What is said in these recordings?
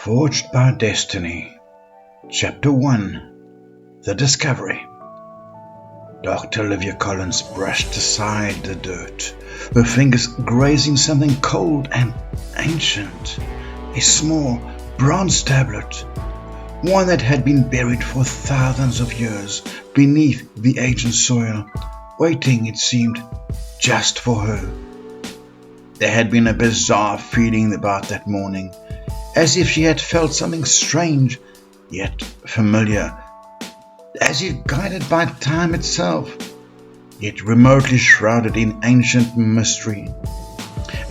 Forged by Destiny, Chapter 1, The Discovery. Dr. Livia Collins brushed aside the dirt, her fingers grazing something cold and ancient, a small bronze tablet, one that had been buried for thousands of years beneath the ancient soil, waiting, it seemed, just for her. There had been a bizarre feeling about that morning, as if she had felt something strange, yet familiar, as if guided by time itself, yet remotely shrouded in ancient mystery,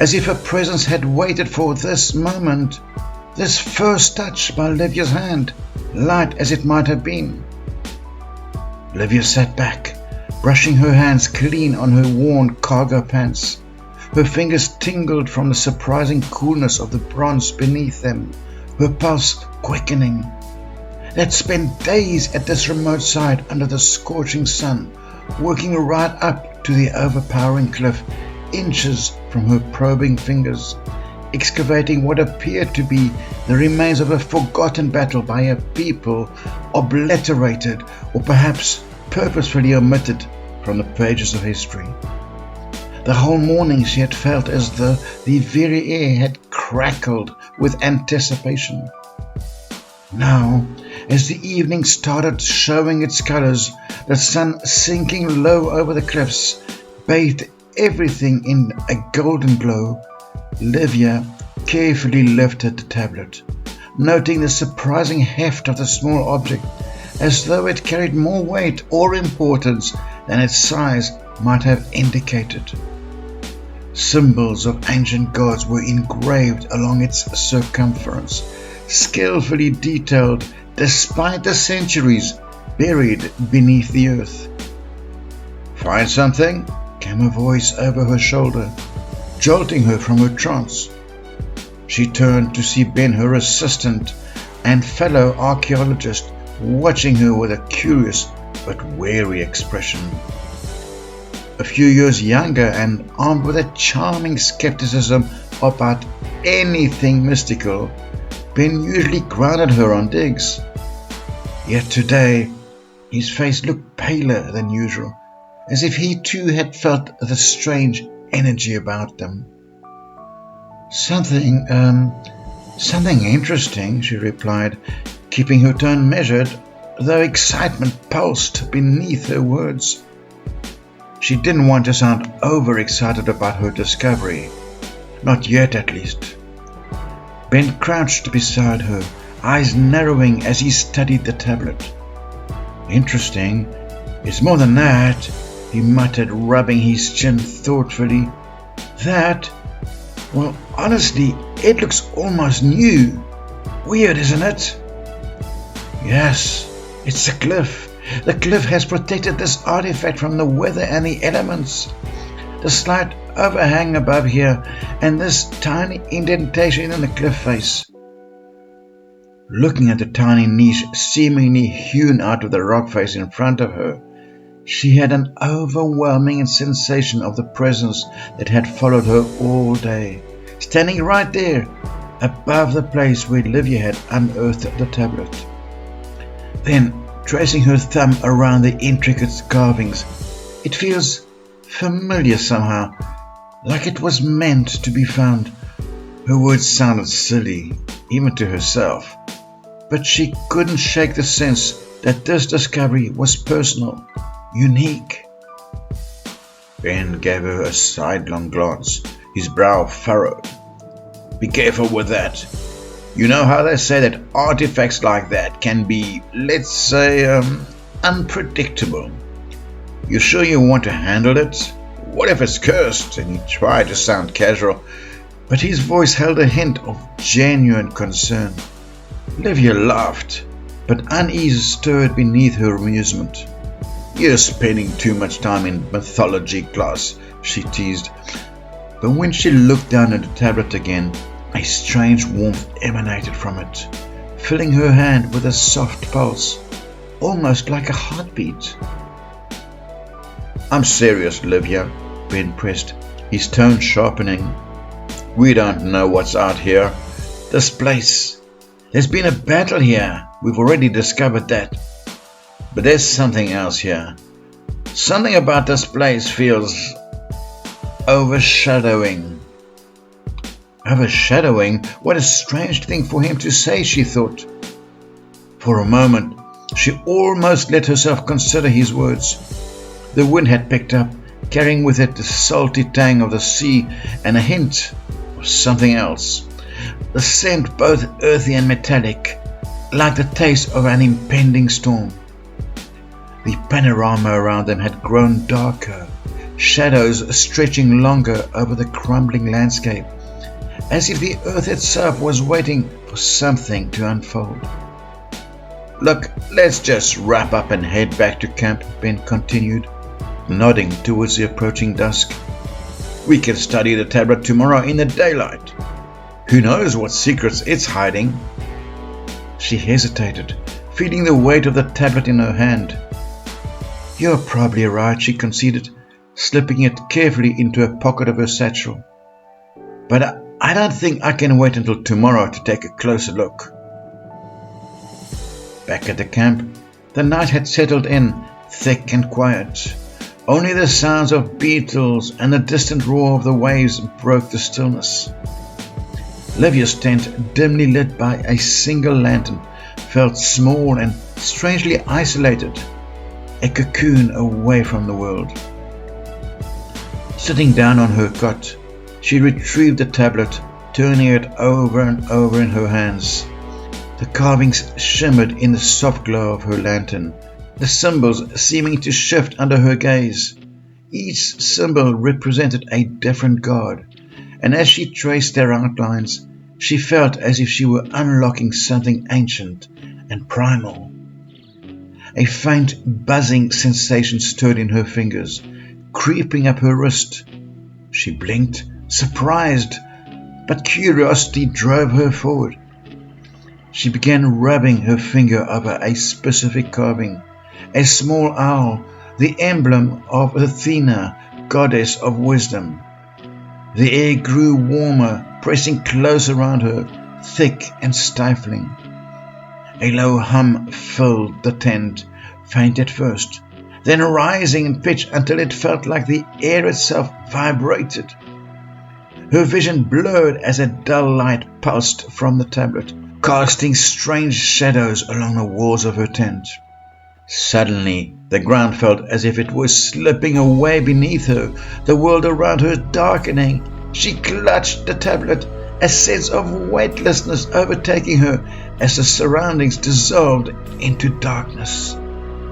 as if her presence had waited for this moment, this first touch by Livia's hand, light as it might have been. Livia sat back, brushing her hands clean on her worn cargo pants. Her fingers tingled from the surprising coolness of the bronze beneath them, her pulse quickening. They had spent days at this remote site under the scorching sun, working right up to the overpowering cliff, inches from her probing fingers, excavating what appeared to be the remains of a forgotten battle by a people obliterated or perhaps purposefully omitted from the pages of history. The whole morning she had felt as though the very air had crackled with anticipation. Now, as the evening started showing its colors, the sun sinking low over the cliffs bathed everything in a golden glow. Livia carefully lifted the tablet, noting the surprising heft of the small object, as though it carried more weight or importance than its size might have indicated. Symbols of ancient gods were engraved along its circumference, skillfully detailed despite the centuries buried beneath the earth. "Find something?" came a voice over her shoulder, jolting her from her trance. She turned to see Ben, her assistant and fellow archaeologist, watching her with a curious but wary expression. A few years younger and armed with a charming skepticism about anything mystical, Ben usually grounded her on digs. Yet today, his face looked paler than usual, as if he too had felt the strange energy about them. Something interesting," she replied, keeping her tone measured, though excitement pulsed beneath her words. She didn't want to sound overexcited about her discovery. Not yet, at least. Ben crouched beside her, eyes narrowing as he studied the tablet. "Interesting. It's more than that," he muttered, rubbing his chin thoughtfully. "That? Well, honestly, it looks almost new. Weird, isn't it?" "Yes, it's a cliff. The cliff has protected this artifact from the weather and the elements. The slight overhang above here and this tiny indentation in the cliff face." Looking at the tiny niche seemingly hewn out of the rock face in front of her, she had an overwhelming sensation of the presence that had followed her all day, standing right there, above the place where Livia had unearthed the tablet. Then, tracing her thumb around the intricate carvings, "It feels familiar somehow, like it was meant to be found." Her words sounded silly, even to herself, but she couldn't shake the sense that this discovery was personal, unique. Ben gave her a sidelong glance, his brow furrowed. "Be careful with that. You know how they say that artifacts like that can be, let's say, unpredictable. You sure you want to handle it? What if it's cursed?" And he tried to sound casual, but his voice held a hint of genuine concern. Livia laughed, but unease stirred beneath her amusement. "You're spending too much time in mythology class," she teased. But when she looked down at the tablet again, a strange warmth emanated from it, filling her hand with a soft pulse, almost like a heartbeat. "I'm serious, Livia," Ben pressed, his tone sharpening. "We don't know what's out here. This place, There's been a battle here. We've already discovered that. But there's something else here. Something about this place feels overshadowing. Overshadowing? What a strange thing for him to say, she thought. For a moment, she almost let herself consider his words. The wind had picked up, carrying with it the salty tang of the sea and a hint of something else. The scent both earthy and metallic, like the taste of an impending storm. The panorama around them had grown darker, shadows stretching longer over the crumbling landscape, as if the earth itself was waiting for something to unfold. Look, let's just wrap up and head back to camp, Ben continued, nodding towards the approaching dusk. We can study the tablet tomorrow in the daylight. Who knows what secrets it's hiding? She hesitated, feeling the weight of the tablet in her hand. You're probably right, she conceded, slipping it carefully into a pocket of her satchel. But I don't think I can wait until tomorrow to take a closer look. Back at the camp, the night had settled in, thick and quiet. Only the sounds of beetles and the distant roar of the waves broke the stillness. Livia's tent, dimly lit by a single lantern, felt small and strangely isolated, a cocoon away from the world. Sitting down on her cot, she retrieved the tablet, turning it over and over in her hands. The carvings shimmered in the soft glow of her lantern, the symbols seeming to shift under her gaze. Each symbol represented a different god, and as she traced their outlines, she felt as if she were unlocking something ancient and primal. A faint buzzing sensation stirred in her fingers, creeping up her wrist. She blinked, surprised, but curiosity drove her forward. She began rubbing her finger over a specific carving, a small owl, the emblem of Athena, goddess of wisdom. The air grew warmer, pressing close around her, thick and stifling. A low hum filled the tent, faint at first, then rising in pitch until it felt like the air itself vibrated. Her vision blurred as a dull light pulsed from the tablet, casting strange shadows along the walls of her tent. Suddenly, the ground felt as if it was slipping away beneath her, the world around her darkening. She clutched the tablet, a sense of weightlessness overtaking her as the surroundings dissolved into darkness.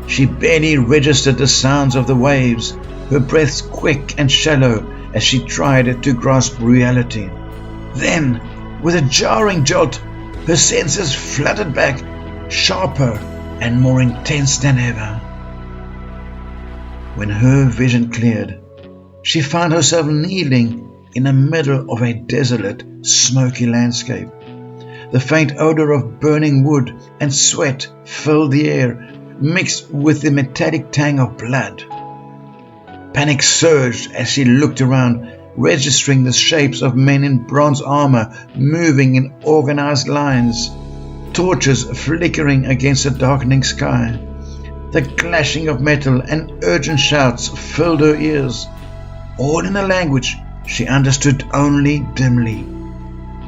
She barely registered the sounds of the waves, her breaths quick and shallow as she tried to grasp reality. Then, with a jarring jolt, her senses flooded back, sharper and more intense than ever. When her vision cleared, she found herself kneeling in the middle of a desolate, smoky landscape. The faint odor of burning wood and sweat filled the air, mixed with the metallic tang of blood. Panic surged as she looked around, registering the shapes of men in bronze armor moving in organized lines, torches flickering against the darkening sky. The clashing of metal and urgent shouts filled her ears, all in a language she understood only dimly,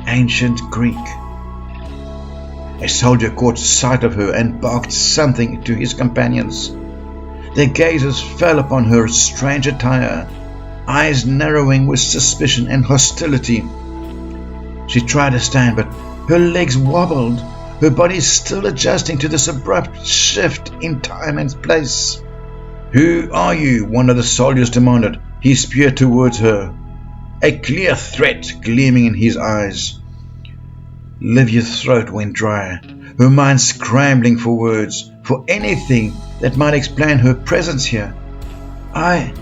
ancient Greek. A soldier caught sight of her and barked something to his companions. Their gazes fell upon her strange attire, eyes narrowing with suspicion and hostility. She tried to stand, but her legs wobbled, her body still adjusting to this abrupt shift in time and place. "Who are you?" one of the soldiers demanded, his spear towards her, a clear threat gleaming in his eyes. Livia's throat went dry, her mind scrambling for words, for anything that might explain her presence here. I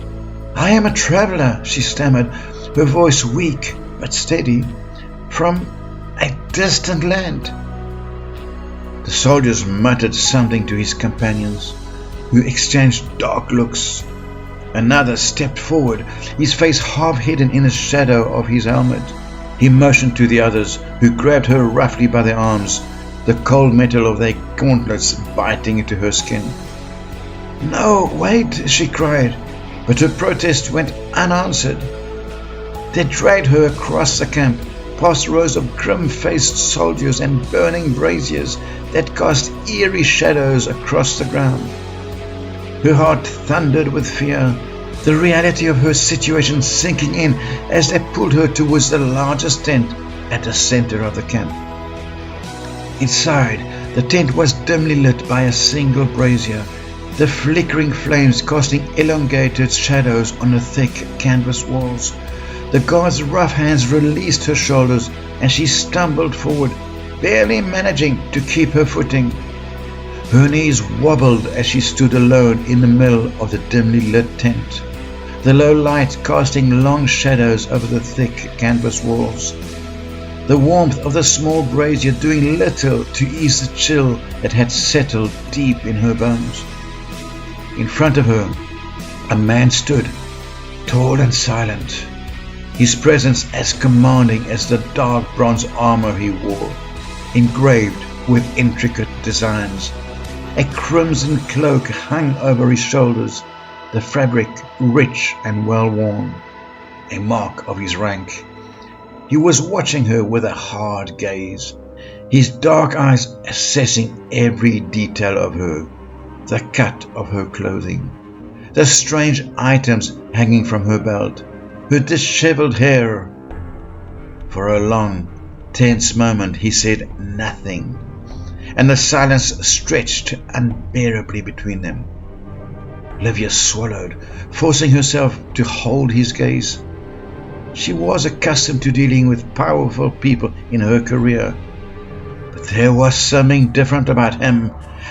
am a traveler," she stammered, her voice weak but steady, "from a distant land." The soldiers muttered something to his companions, who exchanged dark looks. Another stepped forward, his face half hidden in the shadow of his helmet. He motioned to the others, who grabbed her roughly by the arms, the cold metal of their gauntlets biting into her skin. "No, wait," she cried, but her protest went unanswered. They dragged her across the camp, past rows of grim-faced soldiers and burning braziers that cast eerie shadows across the ground. Her heart thundered with fear, the reality of her situation sinking in as they pulled her towards the largest tent at the center of the camp. Inside, the tent was dimly lit by a single brazier, the flickering flames casting elongated shadows on the thick canvas walls. The guard's rough hands released her shoulders, and she stumbled forward, barely managing to keep her footing. Her knees wobbled as she stood alone in the middle of the dimly lit tent, the low light casting long shadows over the thick canvas walls. The warmth of the small brazier doing little to ease the chill that had settled deep in her bones. In front of her, a man stood, tall and silent, his presence as commanding as the dark bronze armor he wore, engraved with intricate designs. A crimson cloak hung over his shoulders, the fabric rich and well-worn, a mark of his rank. He was watching her with a hard gaze, his dark eyes assessing every detail of her, the cut of her clothing, the strange items hanging from her belt, her disheveled hair. For a long, tense moment he said nothing, and the silence stretched unbearably between them. Livia swallowed, forcing herself to hold his gaze. She was accustomed to dealing with powerful people in her career, but there was something different about him,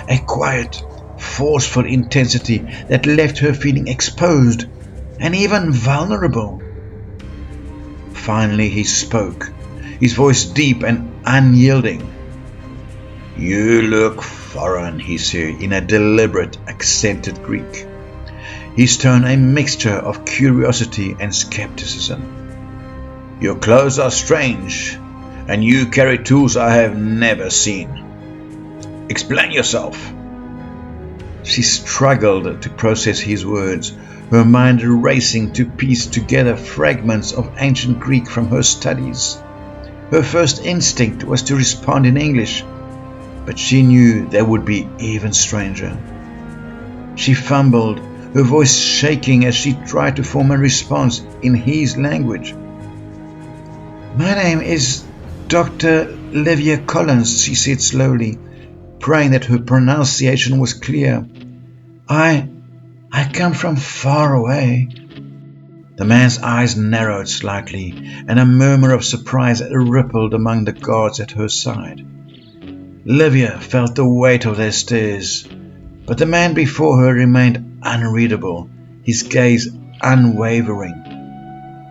a quiet, forceful intensity that left her feeling exposed and even vulnerable. Finally he spoke, his voice deep and unyielding. "You look foreign," he said in a deliberate, accented Greek, his tone a mixture of curiosity and skepticism. "Your clothes are strange, and you carry tools I have never seen. Explain yourself." She struggled to process his words, her mind racing to piece together fragments of ancient Greek from her studies. Her first instinct was to respond in English, but she knew that would be even stranger. She fumbled, her voice shaking as she tried to form a response in his language. "My name is Dr. Livia Collins," she said slowly, praying that her pronunciation was clear. I come from far away." The man's eyes narrowed slightly, and a murmur of surprise rippled among the guards at her side. Livia felt the weight of their stares, but the man before her remained unreadable, his gaze unwavering.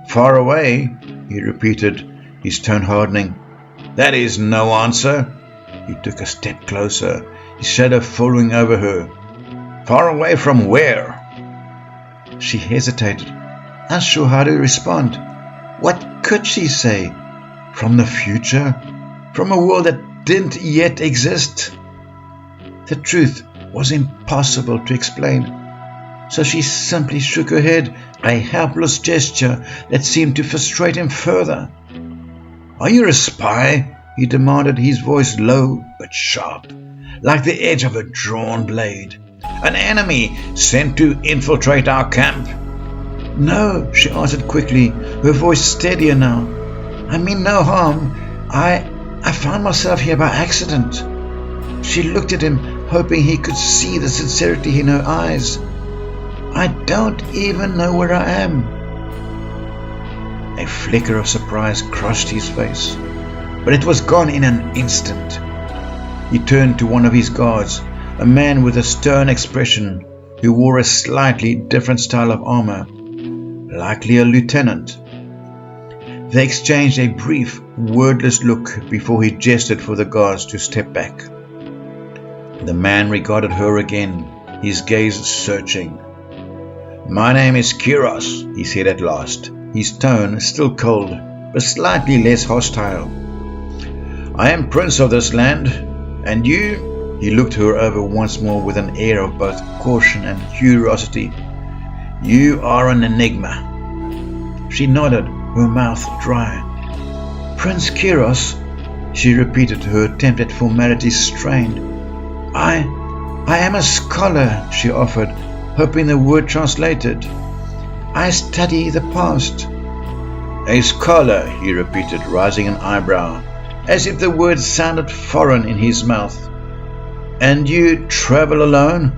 "Far away," he repeated, his tone hardening. "That is no answer." He took a step closer, his shadow following over her. "Far away from where?" She hesitated, unsure how to respond. What could she say? From the future? From a world that didn't yet exist? The truth was impossible to explain, so she simply shook her head, a helpless gesture that seemed to frustrate him further. "Are you a spy?" he demanded, his voice low but sharp, like the edge of a drawn blade. "An enemy sent to infiltrate our camp?" "No," she answered quickly, her voice steadier now. "I mean no harm. I found myself here by accident." She looked at him, hoping he could see the sincerity in her eyes. "I don't even know where I am." A flicker of surprise crossed his face, but it was gone in an instant. He turned to one of his guards, a man with a stern expression who wore a slightly different style of armor, likely a lieutenant. They exchanged a brief, wordless look before he gestured for the guards to step back. The man regarded her again, his gaze searching. "My name is Kyros," he said at last, his tone still cold, but slightly less hostile. "I am prince of this land, And you? He looked her over once more with an air of both caution and curiosity. You are an enigma. She nodded, her mouth dry. Prince Kiros, she repeated, her attempt at formality strained. I am a scholar, she offered, hoping the word translated. I study the past. A scholar, he repeated, raising an eyebrow, as if the word sounded foreign in his mouth. And you travel alone,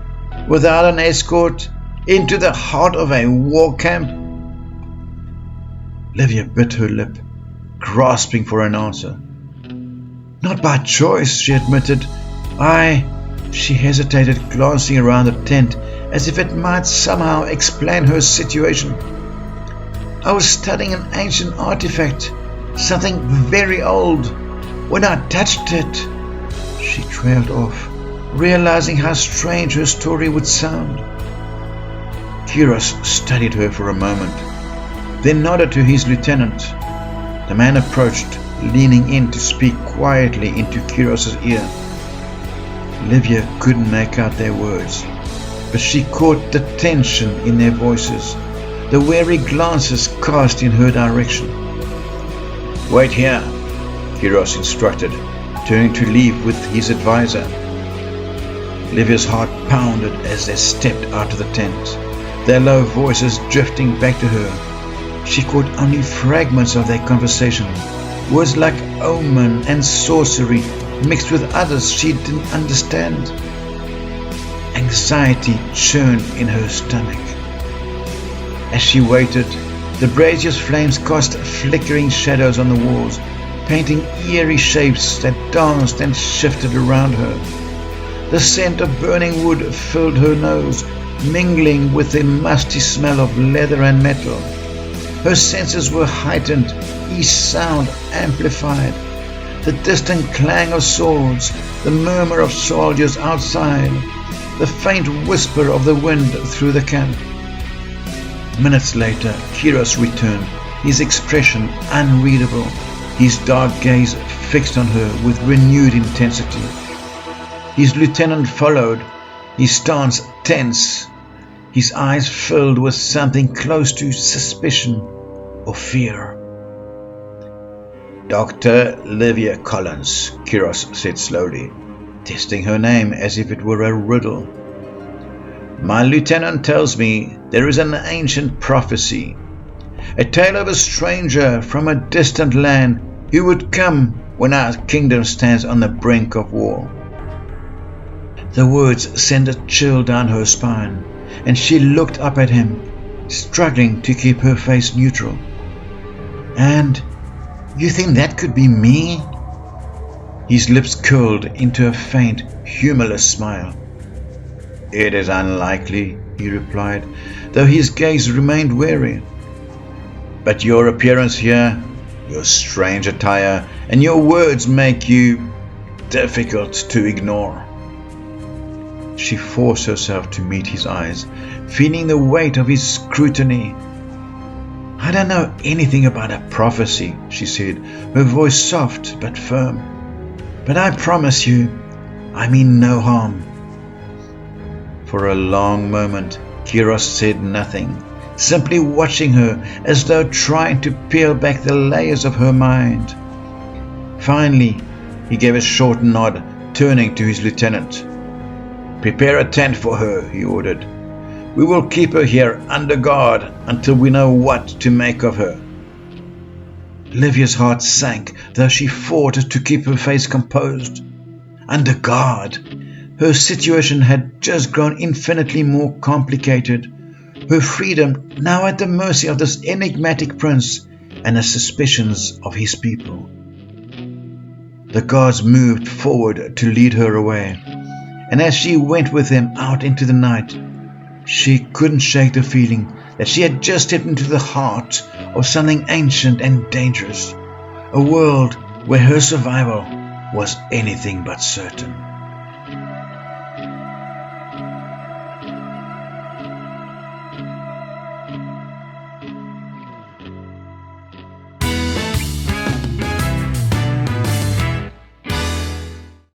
without an escort, into the heart of a war camp? Livia bit her lip, grasping for an answer. Not by choice, she admitted. She hesitated, glancing around the tent as if it might somehow explain her situation. I was studying an ancient artifact, something very old. When I touched it, she trailed off, realizing how strange her story would sound. Kiros studied her for a moment, then nodded to his lieutenant. The man approached, leaning in to speak quietly into Kiros's ear. Livia couldn't make out their words, but she caught the tension in their voices, the wary glances cast in her direction. Wait here, Kiros instructed, turning to leave with his advisor. Livia's heart pounded as they stepped out of the tent, their low voices drifting back to her. She caught only fragments of their conversation, words like omen and sorcery mixed with others she didn't understand. Anxiety churned in her stomach. As she waited, the brazier's flames cast flickering shadows on the walls, painting eerie shapes that danced and shifted around her. The scent of burning wood filled her nose, mingling with the musty smell of leather and metal. Her senses were heightened, each sound amplified. The distant clang of swords, the murmur of soldiers outside, the faint whisper of the wind through the camp. Minutes later, Kiros returned, his expression unreadable, his dark gaze fixed on her with renewed intensity. His lieutenant followed, his stance tense, his eyes filled with something close to suspicion or fear. Dr. Livia Collins, Kiros said slowly, testing her name as if it were a riddle. My lieutenant tells me there is an ancient prophecy, a tale of a stranger from a distant land who would come when our kingdom stands on the brink of war. The words sent a chill down her spine, and she looked up at him, struggling to keep her face neutral. And you think that could be me? His lips curled into a faint, humorless smile. It is unlikely, he replied, though his gaze remained wary. But your appearance here, your strange attire, and your words make you difficult to ignore. She forced herself to meet his eyes, feeling the weight of his scrutiny. I don't know anything about a prophecy, she said, her voice soft but firm. But I promise you, I mean no harm. For a long moment, Kiros said nothing, simply watching her as though trying to peel back the layers of her mind. Finally, he gave a short nod, turning to his lieutenant. Prepare a tent for her, he ordered. We will keep her here under guard until we know what to make of her. Livia's heart sank, though she fought to keep her face composed. Under guard? Her situation had just grown infinitely more complicated. Her freedom now at the mercy of this enigmatic prince and the suspicions of his people. The guards moved forward to lead her away, and as she went with them out into the night, she couldn't shake the feeling that she had just stepped into the heart of something ancient and dangerous, a world where her survival was anything but certain.